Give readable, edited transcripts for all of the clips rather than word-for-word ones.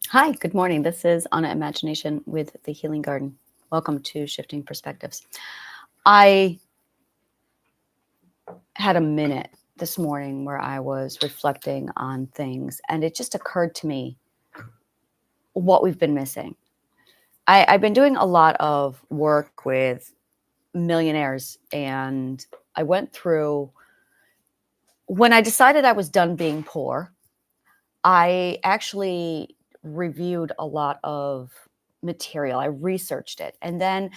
Hi, good morning. This is Anna Imagination with the Healing Garden. Welcome to Shifting Perspectives. I had a minute this morning where I was reflecting on things, and it just occurred to me what we've been missing. I've been doing a lot of work with millionaires, and I went through when I decided I was done being poor. I actually reviewed a lot of material. I researched it, and then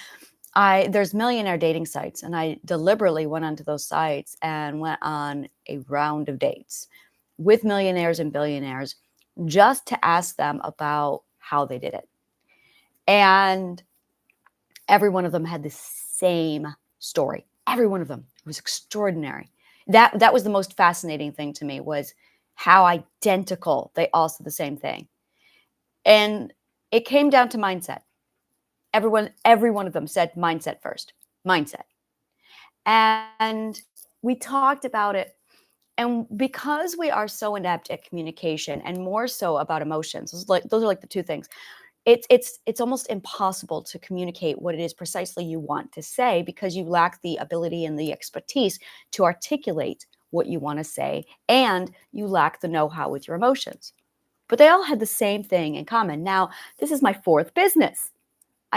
there's millionaire dating sites, and I deliberately went onto those sites and went on a round of dates with millionaires and billionaires just to ask them about how they did it. And every one of them had the same story. Every one of them. It was extraordinary. That was the most fascinating thing to me, was how identical they all said the same thing. And it came down to mindset. Every one of them said mindset first. Mindset. And we talked about it. And because we are so inept at communication and more so about emotions, those are like the two things. It's almost impossible to communicate what it is precisely you want to say, because you lack the ability and the expertise to articulate what you want to say, and you lack the know-how with your emotions. But they all had the same thing in common. Now, this is my fourth business.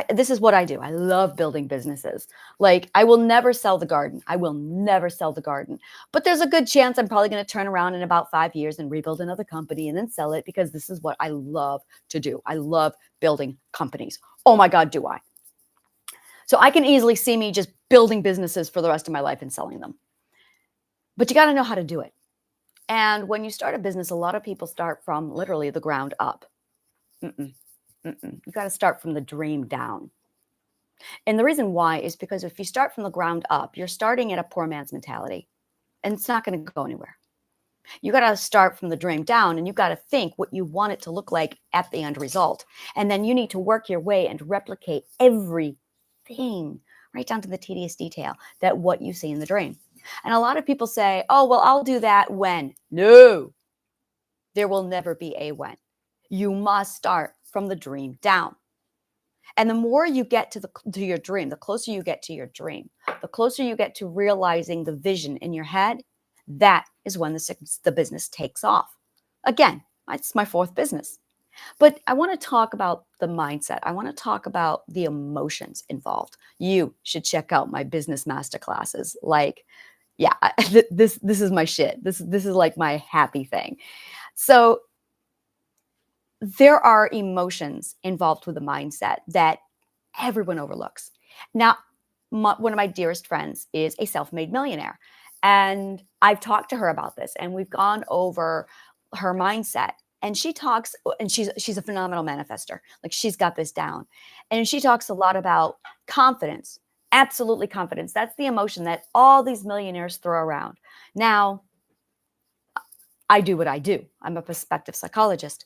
This is what I do. I love building businesses. Like, I will never sell the garden. I will never sell the garden. But there's a good chance I'm probably going to turn around in about 5 years and rebuild another company and then sell it, because this is what I love to do. I love building companies. Oh my God, do I? So I can easily see me just building businesses for the rest of my life and selling them. But you got to know how to do it. And when you start a business, a lot of people start from literally the ground up. Mm-mm, mm-mm. You got to start from the dream down. And the reason why is because if you start from the ground up, you're starting at a poor man's mentality, and it's not going to go anywhere. You got to start from the dream down, and you got to think what you want it to look like at the end result. And then you need to work your way and replicate everything, right down to the tedious detail, that what you see in the dream. And a lot of people say, oh, well, I'll do that when. No, there will never be a when. You must start from the dream down. And the more you get to your dream, the closer you get to your dream, the closer you get to realizing the vision in your head, that is when the business takes off. Again, it's my fourth business. But I want to talk about the mindset. I want to talk about the emotions involved. You should check out my business masterclasses. Like, yeah, this is my shit. This is like my happy thing. So there are emotions involved with the mindset that everyone overlooks. Now, one of my dearest friends is a self-made millionaire, and I've talked to her about this, and we've gone over her mindset. And she talks, and she's a phenomenal manifester. Like, she's got this down, and she talks a lot about confidence. Absolutely, confidence. That's the emotion that all these millionaires throw around. Now, I do what I do. I'm a perspective psychologist.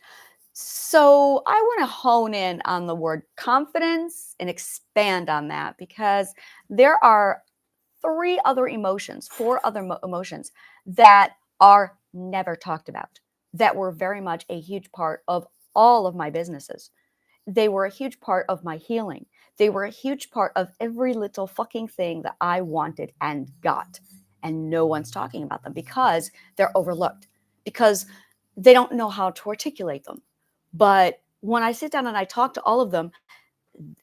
So I want to hone in on the word confidence and expand on that, because there are four other emotions that are never talked about, that were very much a huge part of all of my businesses. They were a huge part of my healing. They were a huge part of every little fucking thing that I wanted and got. And no one's talking about them because they're overlooked, because they don't know how to articulate them. But when I sit down and I talk to all of them,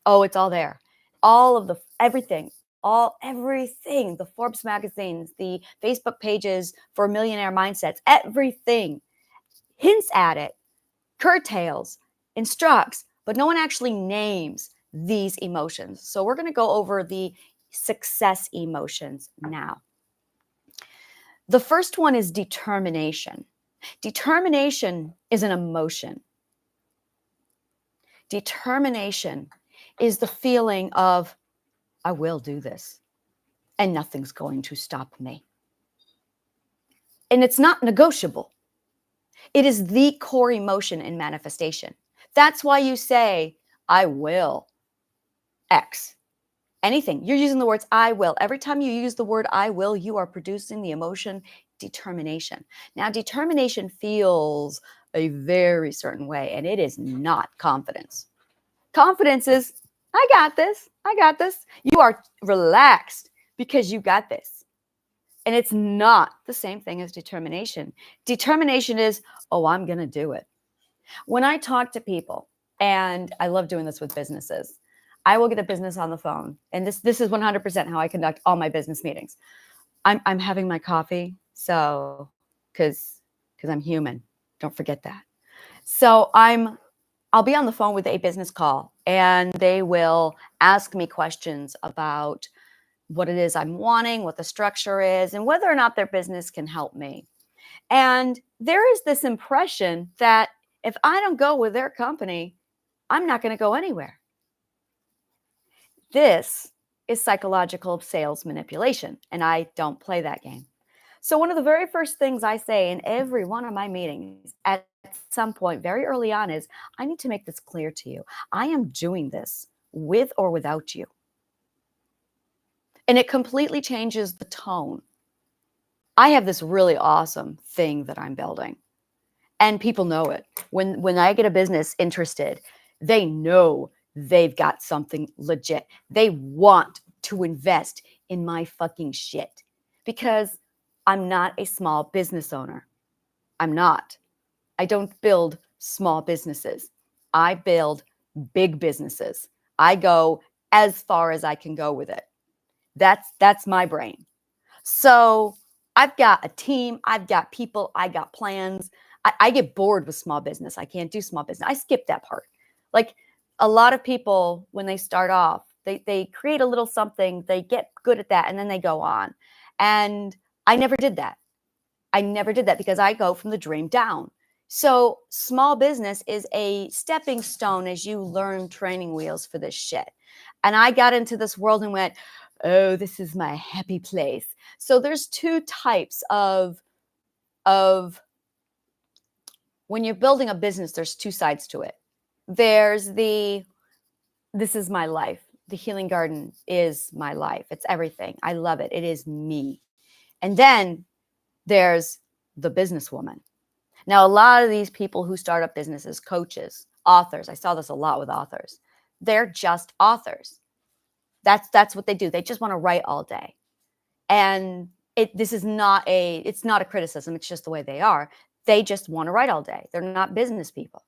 oh, it's all there. All of the everything, everything, the Forbes magazines, the Facebook pages for millionaire mindsets, everything hints at it, curtails, instructs, but no one actually names these emotions. So we're going to go over the success emotions now. The first one is determination. Determination is an emotion. Determination is the feeling of, I will do this, and nothing's going to stop me. And it's not negotiable. It is the core emotion in manifestation. That's why you say, I will X. Anything. You're using the words I will. Every time you use the word I will, you are producing the emotion determination. Now, determination feels a very certain way, and it is not confidence. Confidence is, I got this. I got this. You are relaxed because you got this. And it's not the same thing as determination. Determination is, oh, I'm going to do it. When I talk to people, and I love doing this with businesses, I will get a business on the phone. And this is 100% how I conduct all my business meetings. I'm having my coffee, so because I'm human. Don't forget that. So I'll be on the phone with a business call, and they will ask me questions about what it is I'm wanting, what the structure is, and whether or not their business can help me. And there is this impression that if I don't go with their company, I'm not going to go anywhere. This is psychological sales manipulation, and I don't play that game. So one of the very first things I say in every one of my meetings at some point very early on is, I need to make this clear to you. I am doing this with or without you. And it completely changes the tone. I have this really awesome thing that I'm building, and people know it. When I get a business interested, they know they've got something legit. They want to invest in my fucking shit because I'm not a small business owner. I'm not. I don't build small businesses. I build big businesses. I go as far as I can go with it. That's my brain. So I've got a team, I've got people, I got plans. I get bored with small business. I can't do small business. I skip that part. Like a lot of people, when they start off, they create a little something, they get good at that, and then they go on. And I never did that. I never did that because I go from the dream down. So small business is a stepping stone as you learn training wheels for this shit. And I got into this world and went, oh, this is my happy place. So there's two types of when you're building a business, there's two sides to it. There's this is my life. The Healing Garden is my life. It's everything. I love it. It is me. And then there's the businesswoman. Now, a lot of these people who start up businesses, coaches, authors, I saw this a lot with authors. They're just authors. That's what they do. They just want to write all day. And it's not a criticism. It's just the way they are. They just want to write all day. They're not business people.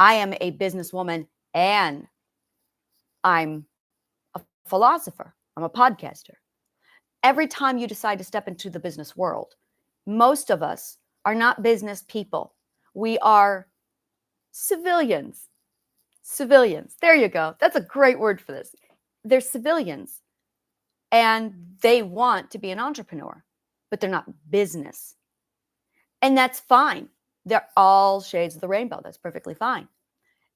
I am a businesswoman and I'm a philosopher. I'm a podcaster. Every time you decide to step into the business world, most of us are not business people. We are civilians. Civilians. There you go. That's a great word for this. They're civilians and they want to be an entrepreneur, but they're not business. And that's fine. They're all shades of the rainbow. That's perfectly fine.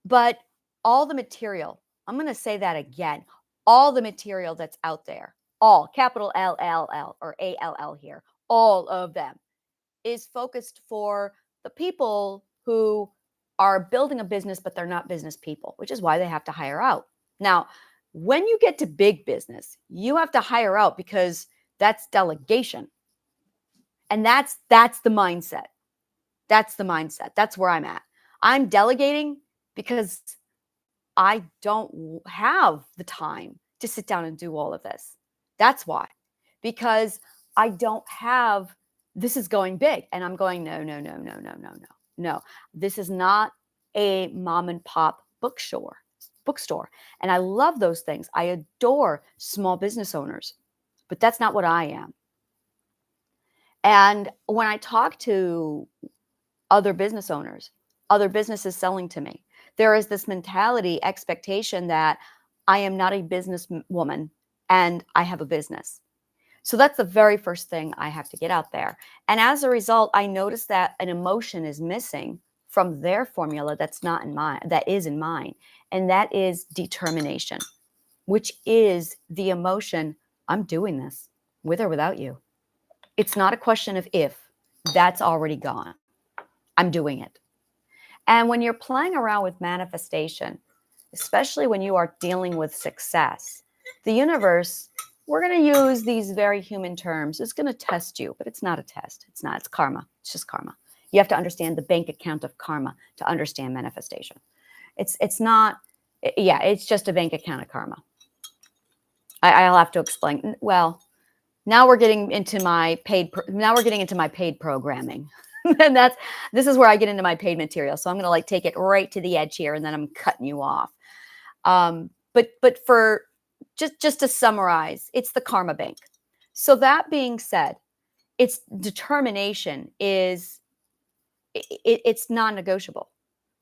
But all the material, I'm going to say that again, all the material that's out there, all capital LLL or ALL here, all of them is focused for the people who are building a business, but they're not business people, which is why they have to hire out. Now, when you get to big business, you have to hire out because that's delegation. And that's the mindset. That's the mindset. That's where I'm at. I'm delegating because I don't have the time to sit down and do all of this. That's why. Because I don't have, this is going big. And I'm going, no. No, this is not a mom and pop bookstore. And I love those things. I adore small business owners, but that's not what I am. And when I talk to other business owners, other businesses selling to me, there is this mentality, expectation that I am not a businesswoman and I have a business. So that's the very first thing I have to get out there. And as a result, I notice that an emotion is missing from their formula that's not in mine, that is in mine. And that is determination, which is the emotion, I'm doing this with or without you. It's not a question of if, that's already gone. I'm doing it. And when you're playing around with manifestation, especially when you are dealing with success, the universe, we're going to use these very human terms, it's going to test you, but it's not a test. It's karma. It's just karma. You have to understand the bank account of karma to understand manifestation. It's not, yeah, it's just a bank account of karma. I'll have to explain. Well, now we're getting into my paid programming. And this is where I get into my paid material. So I'm going to like take it right to the edge here, and then I'm cutting you off. But for just to summarize, it's the karma bank. So that being said, its determination is it's non-negotiable.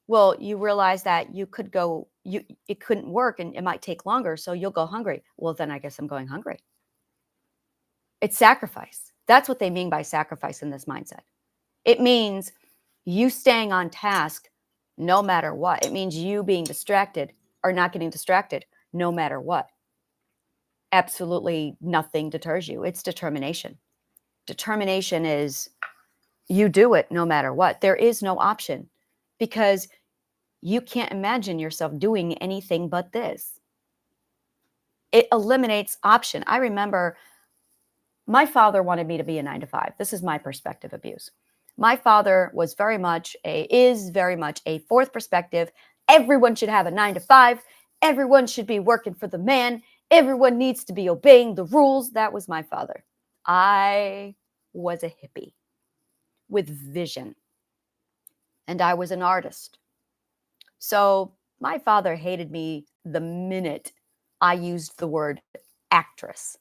Well, you realize that it couldn't work and it might take longer, so you'll go hungry. Well, then I guess I'm going hungry. It's sacrifice. That's what they mean by sacrifice in this mindset. It means you staying on task no matter what. It means you being distracted or not getting distracted no matter what. Absolutely nothing deters you. It's determination. Determination is you do it no matter what. There is no option because you can't imagine yourself doing anything but this. It eliminates option. I remember my father wanted me to be a 9-to-5. This is my perspective abuse. My father is very much a fourth perspective. Everyone should have a 9-to-5. Everyone should be working for the man. Everyone needs to be obeying the rules. That was my father. I was a hippie with vision, and I was an artist. So my father hated me the minute I used the word actress.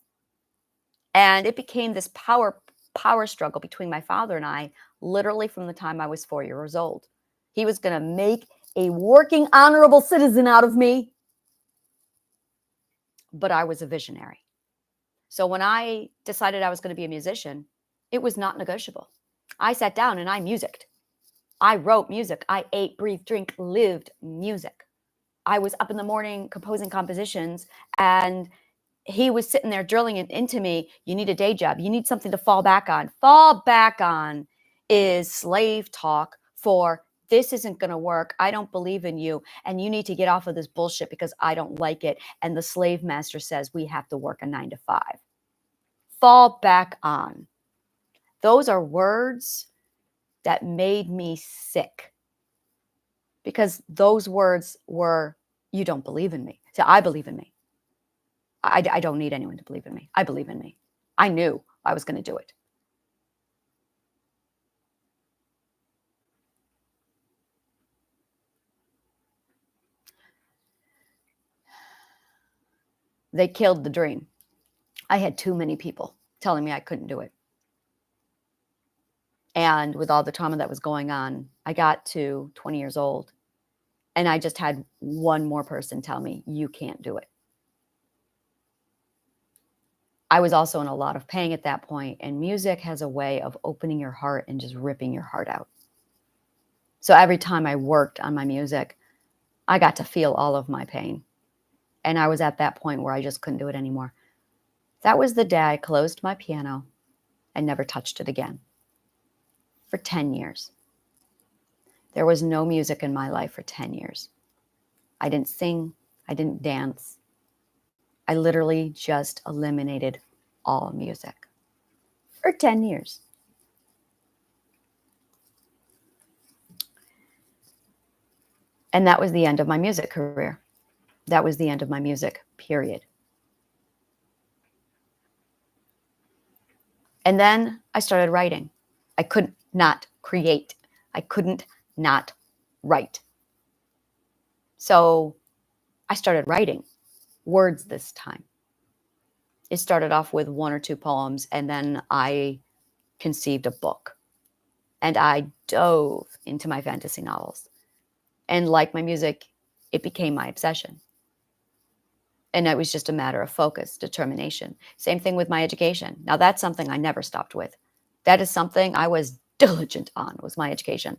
And it became this power struggle between my father and I, literally from the time I was 4 years old. He was going to make a working, honorable citizen out of me, but I was a visionary. So when I decided I was going to be a musician, it was not negotiable. I sat down and I musicked. I wrote music. I ate, breathed, drink, lived music. I was up in the morning composing compositions, and he was sitting there drilling it into me. You need a day job. You need something to fall back on. Fall back on is slave talk for this isn't going to work. I don't believe in you. And you need to get off of this bullshit because I don't like it. And the slave master says we have to work a 9-to-5. Fall back on. Those are words that made me sick because those words were, you don't believe in me. So I believe in me. I don't need anyone to believe in me. I believe in me. I knew I was going to do it. They killed the dream. I had too many people telling me I couldn't do it. And with all the trauma that was going on, I got to 20 years old and I just had one more person tell me, you can't do it. I was also in a lot of pain at that point, and music has a way of opening your heart and just ripping your heart out. So every time I worked on my music, I got to feel all of my pain. And I was at that point where I just couldn't do it anymore. That was the day I closed my piano and never touched it again. For 10 years. There was no music in my life for 10 years. I didn't sing. I didn't dance. I literally just eliminated all music for 10 years. And that was the end of my music career. That was the end of my music, period. And then I started writing. I could not create. I couldn't not write. So I started writing words this time. It started off with 1 or 2 poems, and then I conceived a book. And I dove into my fantasy novels. And like my music, it became my obsession. And it was just a matter of focus, determination. Same thing with my education. Now, that's something I never stopped with. That is something I was diligent on, was my education.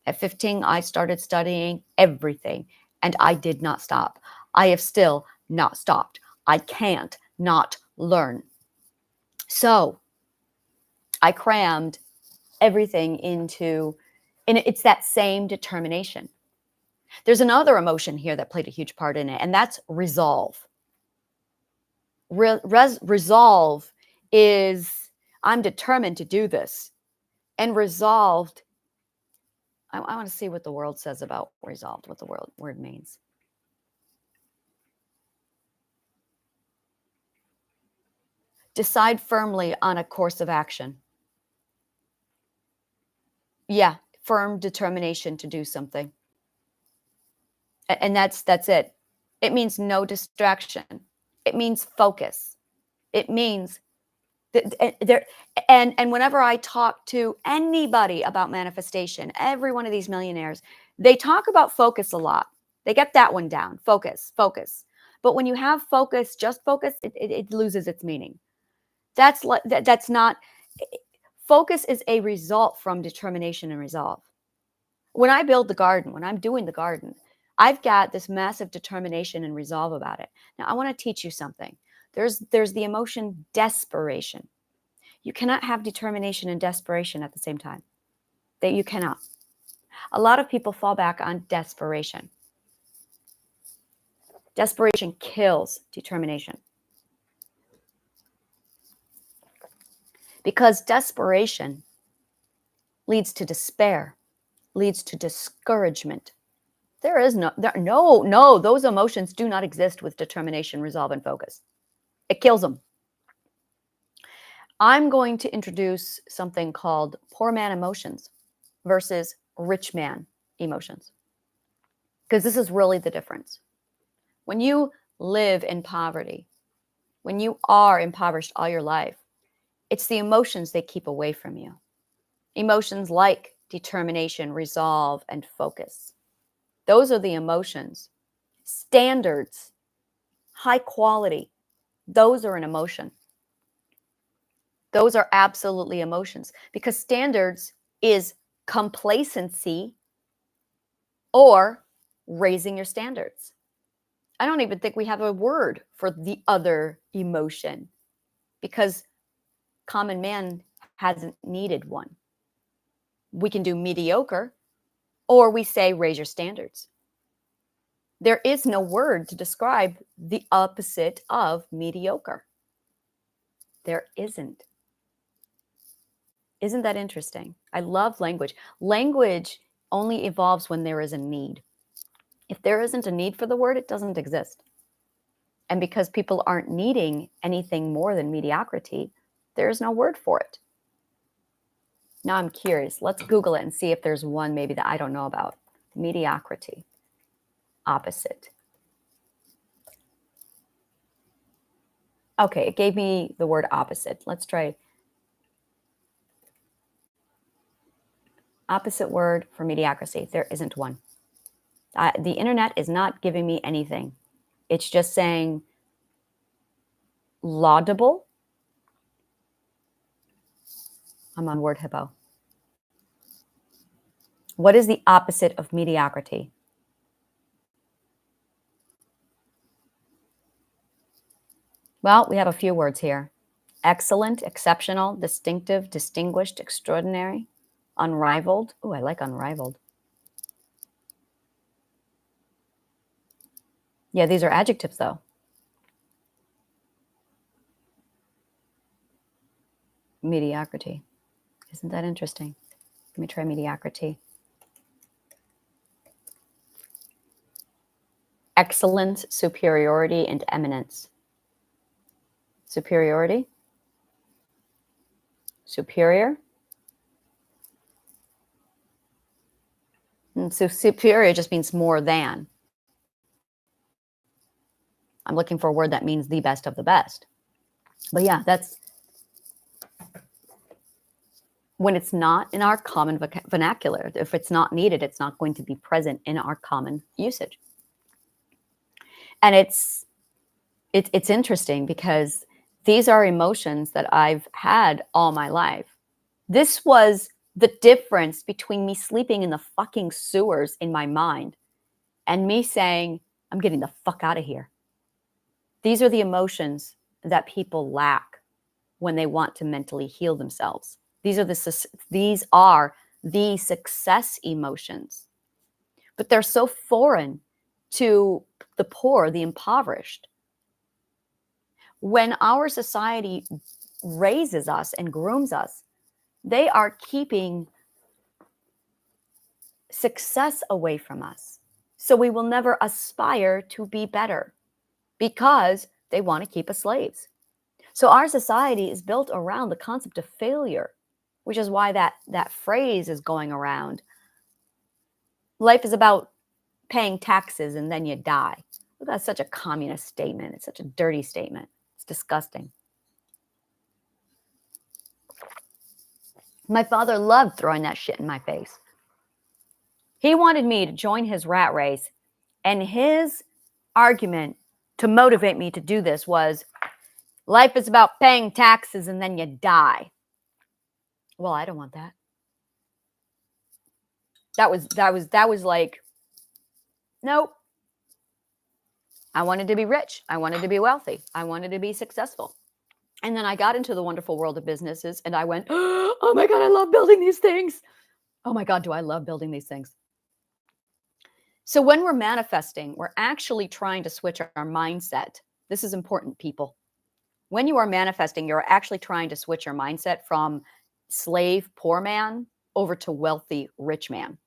At 15, I started studying everything, and I did not stop. I have still not stopped. I can't not learn. So I crammed everything into, and it's that same determination. There's another emotion here that played a huge part in it, and that's resolve. Resolve is, I'm determined to do this. And resolved I want to see what the world says about resolved, what the word means. Decide firmly on a course of action. Yeah, firm determination to do something. And that's it. It means no distraction. It means focus. It means there. And whenever I talk to anybody about manifestation, every one of these millionaires, they talk about focus a lot. They get that one down. Focus, focus. But when you have focus, just focus, it loses its meaning. That's not. Focus is a result from determination and resolve. When I build the garden, when I'm doing the garden, I've got this massive determination and resolve about it. Now, I want to teach you something. There's the emotion desperation. You cannot have determination and desperation at the same time. That you cannot. A lot of people fall back on desperation. Desperation kills determination. Because desperation leads to despair, leads to discouragement. No, those emotions do not exist with determination, resolve, and focus. It kills them. I'm going to introduce something called poor man emotions versus rich man emotions. Because this is really the difference. When you live in poverty, when you are impoverished all your life, it's the emotions they keep away from you. Emotions like determination, resolve, and focus. Those are the emotions. Standards, high quality, those are an emotion. Those are absolutely emotions because standards is complacency or raising your standards. I don't even think we have a word for the other emotion because common man hasn't needed one. We can do mediocre or we say raise your standards. There is no word to describe the opposite of mediocre. There isn't. Isn't that interesting? I love language. Language only evolves when there is a need. If there isn't a need for the word, it doesn't exist. And because people aren't needing anything more than mediocrity, there is no word for it. Now I'm curious. Let's Google it and see if there's one maybe that I don't know about. Mediocrity. Opposite. Okay, it gave me the word opposite. Let's try opposite word for mediocrity. There isn't one. The internet is not giving me anything. It's just saying laudable. I'm on Word Hippo. What is the opposite of mediocrity? Well, we have a few words here. Excellent, exceptional, distinctive, distinguished, extraordinary, unrivaled. Oh, I like unrivaled. Yeah, these are adjectives, though. Mediocrity. Isn't that interesting? Let me try mediocrity. Excellence, superiority, and eminence. Superiority. Superior. And so superior just means more than. I'm looking for a word that means the best of the best. But yeah, that's when it's not in our common vernacular. If it's not needed, it's not going to be present in our common usage. And it's interesting because these are emotions that I've had all my life. This was the difference between me sleeping in the fucking sewers in my mind and me saying, I'm getting the fuck out of here. These are the emotions that people lack when they want to mentally heal themselves. These are the success emotions. But they're so foreign to the poor, the impoverished. When our society raises us and grooms us, they are keeping success away from us. So we will never aspire to be better because they want to keep us slaves. So our society is built around the concept of failure, which is why that phrase is going around. Life is about paying taxes and then you die. That's such a communist statement. It's such a dirty statement. It's disgusting. My father loved throwing that shit in my face. He wanted me to join his rat race, and his argument to motivate me to do this was, life is about paying taxes and then you die. Well, I don't want that. That was like, nope. I wanted to be rich. I wanted to be wealthy. I wanted to be successful. And then I got into the wonderful world of businesses and I went, oh my God, I love building these things. Oh my God, do I love building these things. So when we're manifesting, we're actually trying to switch our mindset. This is important, people. When you are manifesting, you're actually trying to switch your mindset from slave, poor man, over to wealthy, rich man.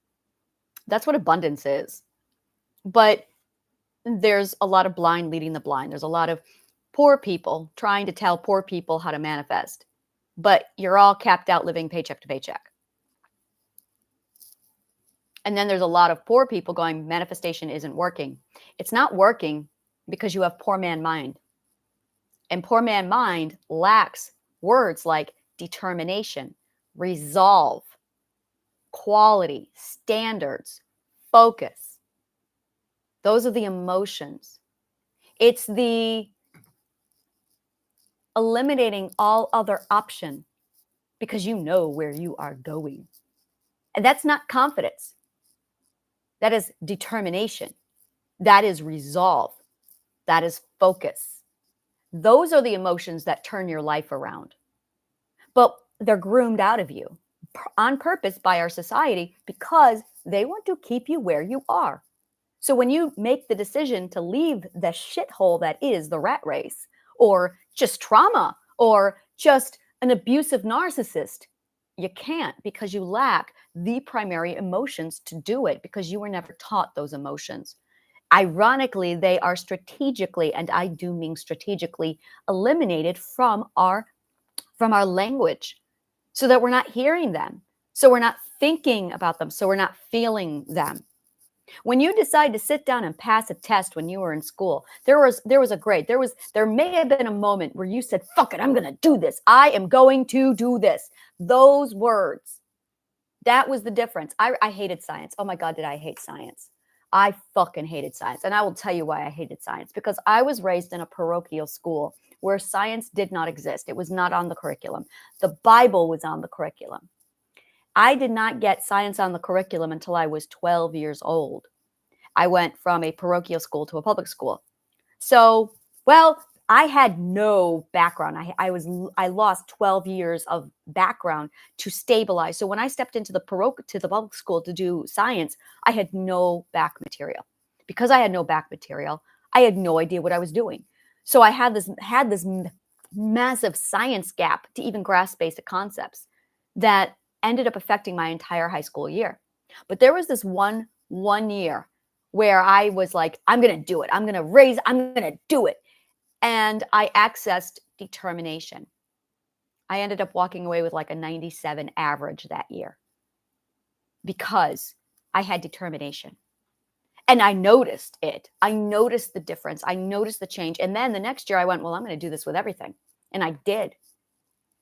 That's what abundance is. But there's a lot of blind leading the blind. There's a lot of poor people trying to tell poor people how to manifest. But you're all capped out living paycheck to paycheck. And then there's a lot of poor people going, manifestation isn't working. It's not working because you have poor man mind. And poor man mind lacks words like determination, resolve, quality, standards, focus. Those are the emotions. It's the eliminating all other option because you know where you are going. And that's not confidence. That is determination. That is resolve. That is focus. Those are the emotions that turn your life around. But they're groomed out of you on purpose by our society because they want to keep you where you are. So when you make the decision to leave the shithole that is the rat race, or just trauma, or just an abusive narcissist, you can't because you lack the primary emotions to do it because you were never taught those emotions. Ironically, they are strategically, and I do mean strategically, eliminated from our language so that we're not hearing them, so we're not thinking about them, so we're not feeling them. When you decide to sit down and pass a test when you were in school, there was a grade. There may have been a moment where you said, fuck it, I'm going to do this. I am going to do this. Those words, that was the difference. I hated science. Oh my God, did I hate science? I fucking hated science. And I will tell you why I hated science, because I was raised in a parochial school where science did not exist. It was not on the curriculum. The Bible was on the curriculum. I did not get science on the curriculum until I was 12 years old. I went from a parochial school to a public school. So, well, I had no background. I lost 12 years of background to stabilize. So when I stepped into the public school to do science, I had no back material. Because I had no back material, I had no idea what I was doing. So I had this massive science gap to even grasp basic concepts that ended up affecting my entire high school year. But there was this one year where I was like, I'm going to do it. I'm going to do it. And I accessed determination. I ended up walking away with like a 97 average that year because I had determination. And I noticed it. I noticed the difference. I noticed the change. And then the next year I went, well, I'm going to do this with everything. And I did.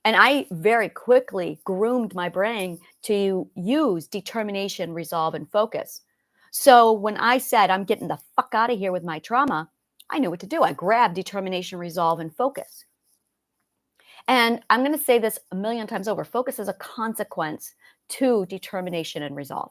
And I very quickly groomed my brain to use determination, resolve, and focus. So when I said, I'm getting the fuck out of here with my trauma, I knew what to do. I grabbed determination, resolve, and focus. And I'm going to say this a million times over. Focus is a consequence to determination and resolve.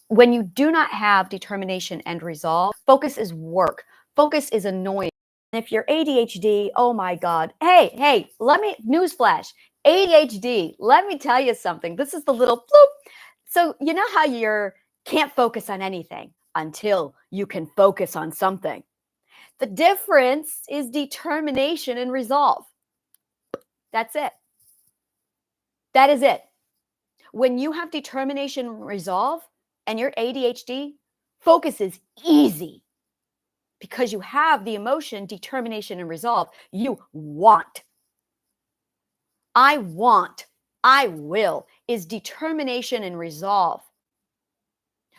When you do not have determination and resolve, focus is work. Focus is annoying. And if you're ADHD, oh my God. Hey, newsflash, ADHD, let me tell you something. This is the little bloop. So you know how you can't focus on anything until you can focus on something. The difference is determination and resolve. That's it. That is it. When you have determination and resolve and your ADHD, focus is easy because you have the emotion, determination, and resolve. You want. I want, I will is determination and resolve.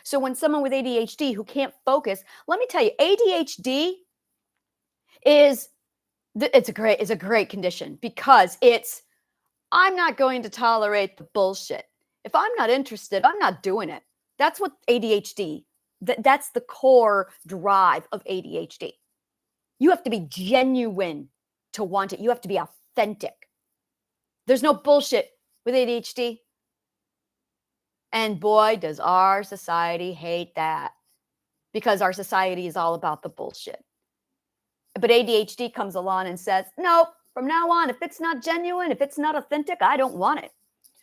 So when someone with ADHD who can't focus, let me tell you, ADHD is it's a great condition because it's I'm not going to tolerate the bullshit. If I'm not interested, I'm not doing it. That's what ADHD, that's the core drive of ADHD. You have to be genuine to want it. You have to be authentic. There's no bullshit with ADHD. And boy, does our society hate that because our society is all about the bullshit. But ADHD comes along and says, nope, from now on, if it's not genuine, if it's not authentic, I don't want it.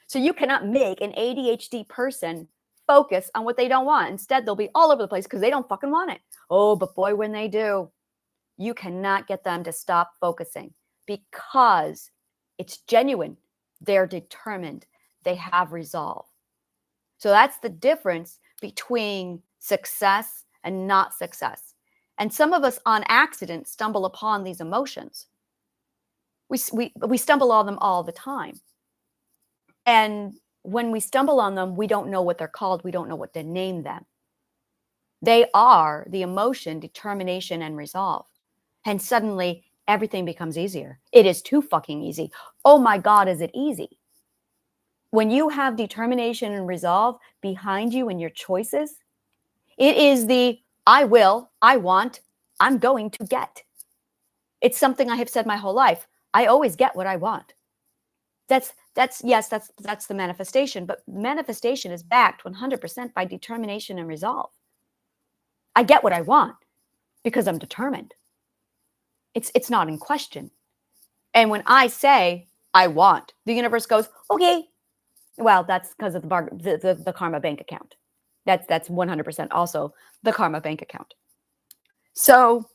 So you cannot make an ADHD person focus on what they don't want. Instead, they'll be all over the place because they don't fucking want it. Oh, but boy, when they do, you cannot get them to stop focusing because it's genuine. They're determined. They have resolve. So that's the difference between success and not success. And some of us on accident stumble upon these emotions. We stumble on them all the time. And when we stumble on them, we don't know what they're called. We don't know what to name them. They are the emotion, determination, and resolve. And suddenly everything becomes easier. It is too fucking easy. Oh my God, is it easy? When you have determination and resolve behind you in your choices, it is the I will, I want, I'm going to get. It's something I have said my whole life. I always get what I want. That's the manifestation, but manifestation is backed 100% by determination and resolve. I get what I want because I'm determined. It's not in question. And when I say I want, the universe goes, okay. Well, that's because of the karma bank account. That's 100% also the karma bank account. So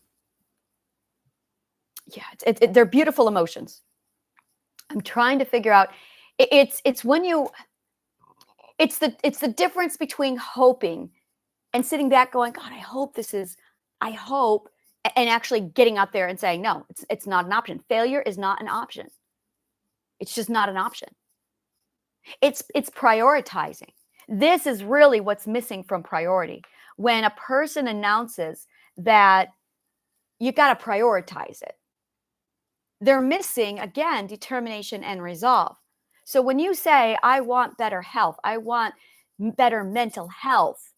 yeah, they're beautiful emotions. I'm trying to figure out. It's when you. It's the difference between hoping and sitting back, going, God, I hope this is. I hope, and actually getting out there and saying, no, it's not an option. Failure is not an option. It's just not an option. It's prioritizing. This is really what's missing from priority. When a person announces that you got to prioritize it, they're missing, again, determination and resolve. So when you say, I want better health, I want better mental health,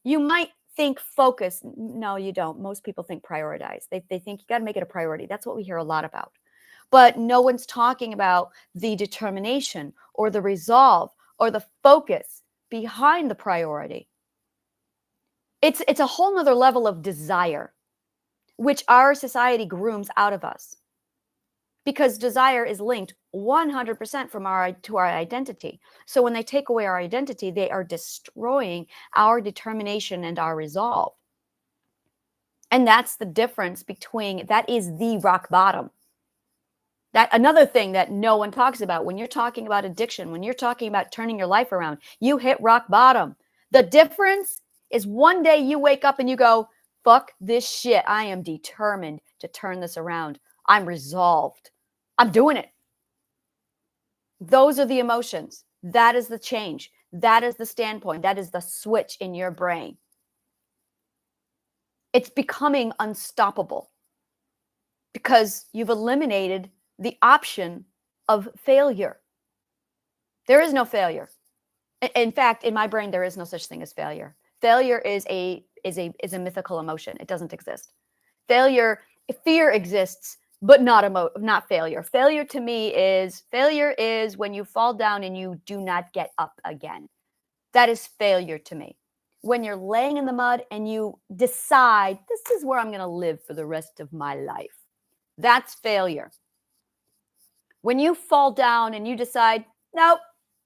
you might think focus. No, you don't. Most people think prioritize. They think you got to make it a priority. That's what we hear a lot about. But no one's talking about the determination or the resolve or the focus behind the priority. It's a whole nother level of desire, which our society grooms out of us. Because desire is linked 100% to our identity. So when they take away our identity, they are destroying our determination and our resolve. And that's the difference between, that is the rock bottom. That another thing that no one talks about when you're talking about addiction, when you're talking about turning your life around, you hit rock bottom. The difference is one day you wake up and you go, fuck this shit. I am determined to turn this around. I'm resolved. I'm doing it. Those are the emotions. That is the change. That is the standpoint. That is the switch in your brain. It's becoming unstoppable because you've eliminated the option of failure. There is no failure. In fact, in my brain, there is no such thing as failure. Failure is a mythical emotion. It doesn't exist. Fear exists, but not failure. Failure to me is when you fall down and you do not get up again. That is failure to me. When you're laying in the mud and you decide, this is where I'm going to live for the rest of my life. That's failure. When you fall down and you decide, nope,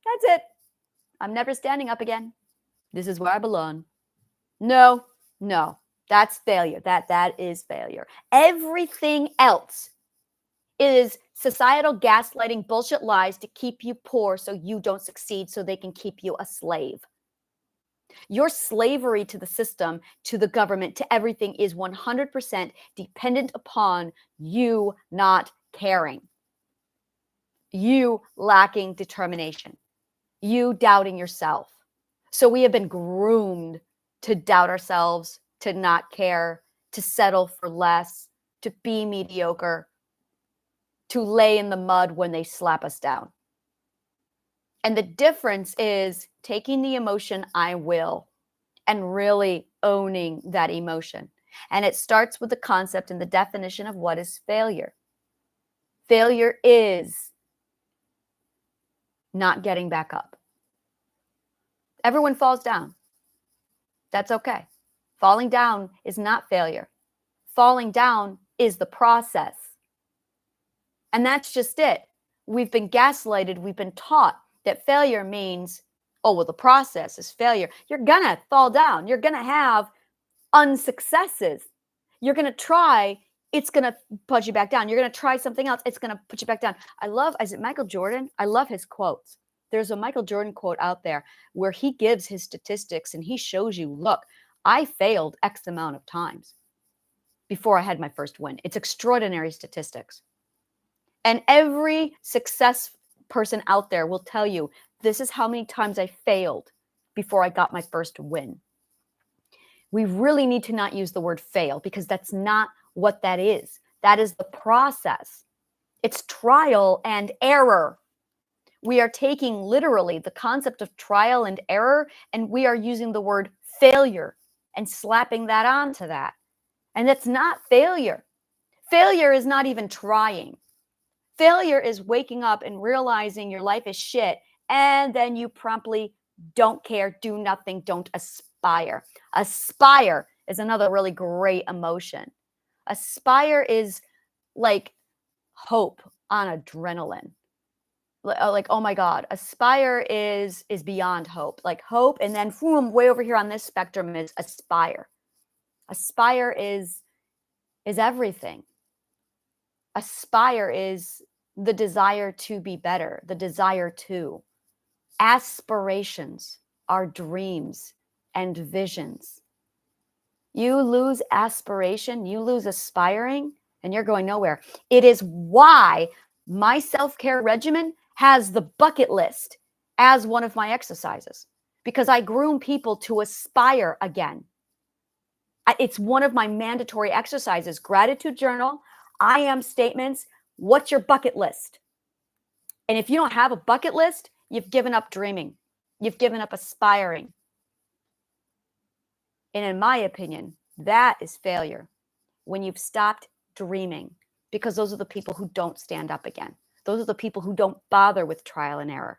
that's it. I'm never standing up again. This is where I belong. No, that's failure. That is failure. Everything else is Societal gaslighting, bullshit lies to keep you poor so you don't succeed, so they can keep you a slave. Your slavery to the system, to the government, to everything is 100% dependent upon you not caring, you lacking determination, you doubting yourself. So we have been groomed to doubt ourselves, to not care, to settle for less, to be mediocre, to lay in the mud when they slap us down. And the difference is taking the emotion, I will, and really owning that emotion. And it starts with the concept and the definition of what is failure. Failure is not getting back up. Everyone falls down. That's okay. Falling down is not failure. Falling down is the process. And that's just it. We've been gaslighted. We've been taught that failure means, oh, well, the process is failure. You're going to fall down. You're going to have unsuccesses. You're going to try. It's going to put you back down. You're going to try something else. It's going to put you back down. Is it Michael Jordan? I love his quotes. There's a Michael Jordan quote out there where he gives his statistics and he shows you, look, I failed X amount of times before I had my first win. It's extraordinary statistics. And every success person out there will tell you, this is how many times I failed before I got my first win. We really need to not use the word fail because that's not what that is. That is the process. It's trial and error. We are taking literally the concept of trial and error, and we are using the word failure and slapping that onto that. And that's not failure. Failure is not even trying. Failure is waking up and realizing your life is shit, and then you promptly don't care, do nothing, don't aspire. Aspire is another really great emotion. Aspire is like hope on adrenaline. Like, oh my God, aspire is beyond hope. Like hope, and then boom, way over here on this spectrum is aspire. Aspire is everything. Aspire is the desire to be better, the desire to. Aspirations are dreams and visions. You lose aspiration, you lose aspiring, and you're going nowhere. It is why my self-care regimen has the bucket list as one of my exercises, because I groom people to aspire again. It's one of my mandatory exercises. Gratitude journal, I am statements. What's your bucket list? And if you don't have a bucket list, you've given up dreaming. You've given up aspiring. And in my opinion, that is failure. When you've stopped dreaming, because those are the people who don't stand up again. Those are the people who don't bother with trial and error.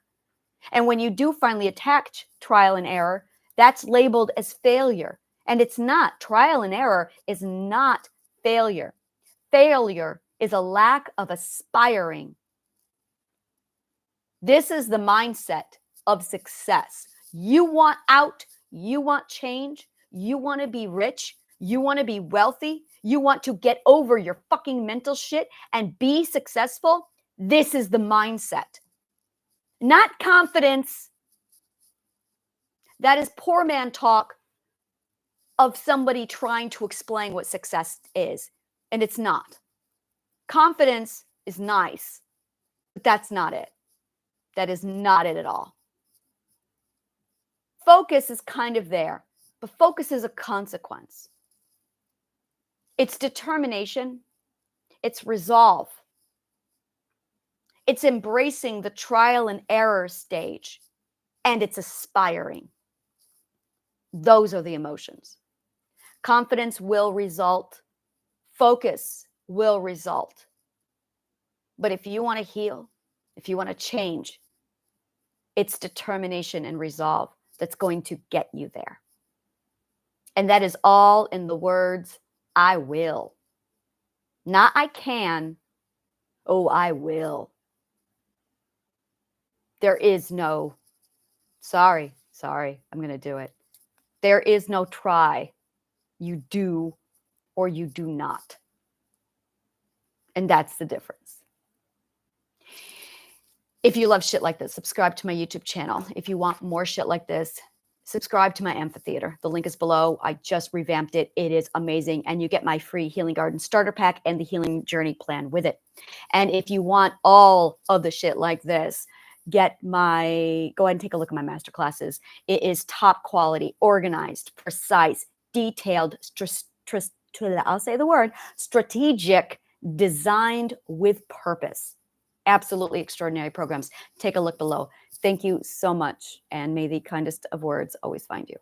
And when you do finally attack trial and error, that's labeled as failure. And it's not. Trial and error is not failure. Failure is a lack of aspiring. This is the mindset of success. You want out, you want change, you want to be rich, you want to be wealthy, you want to get over your fucking mental shit and be successful. This is the mindset. Not confidence. That is poor man talk of somebody trying to explain what success is, and it's not. Confidence is nice, but that's not it. That is not it at all. Focus is kind of there, but focus is a consequence. It's determination. It's resolve. It's embracing the trial and error stage, and it's aspiring. Those are the emotions. Confidence will result. Focus will result. But if you want to heal, if you want to change, it's determination and resolve that's going to get you there. And that is all in the words, I will. Not I can. Oh, I will. There is no, sorry, I'm going to do it. There is no try. You do or you do not. And that's the difference. If you love shit like this, subscribe to my YouTube channel. If you want more shit like this, subscribe to my amphitheater. The link is below. I just revamped it. It is amazing. And you get my free Healing Garden starter pack and the Healing Journey plan with it. And if you want all of the shit like this, go ahead and take a look at my master classes. It is top quality, organized, precise, detailed, I'll say the word, strategic, designed with purpose. Absolutely extraordinary programs. Take a look below. Thank you so much. And may the kindest of words always find you.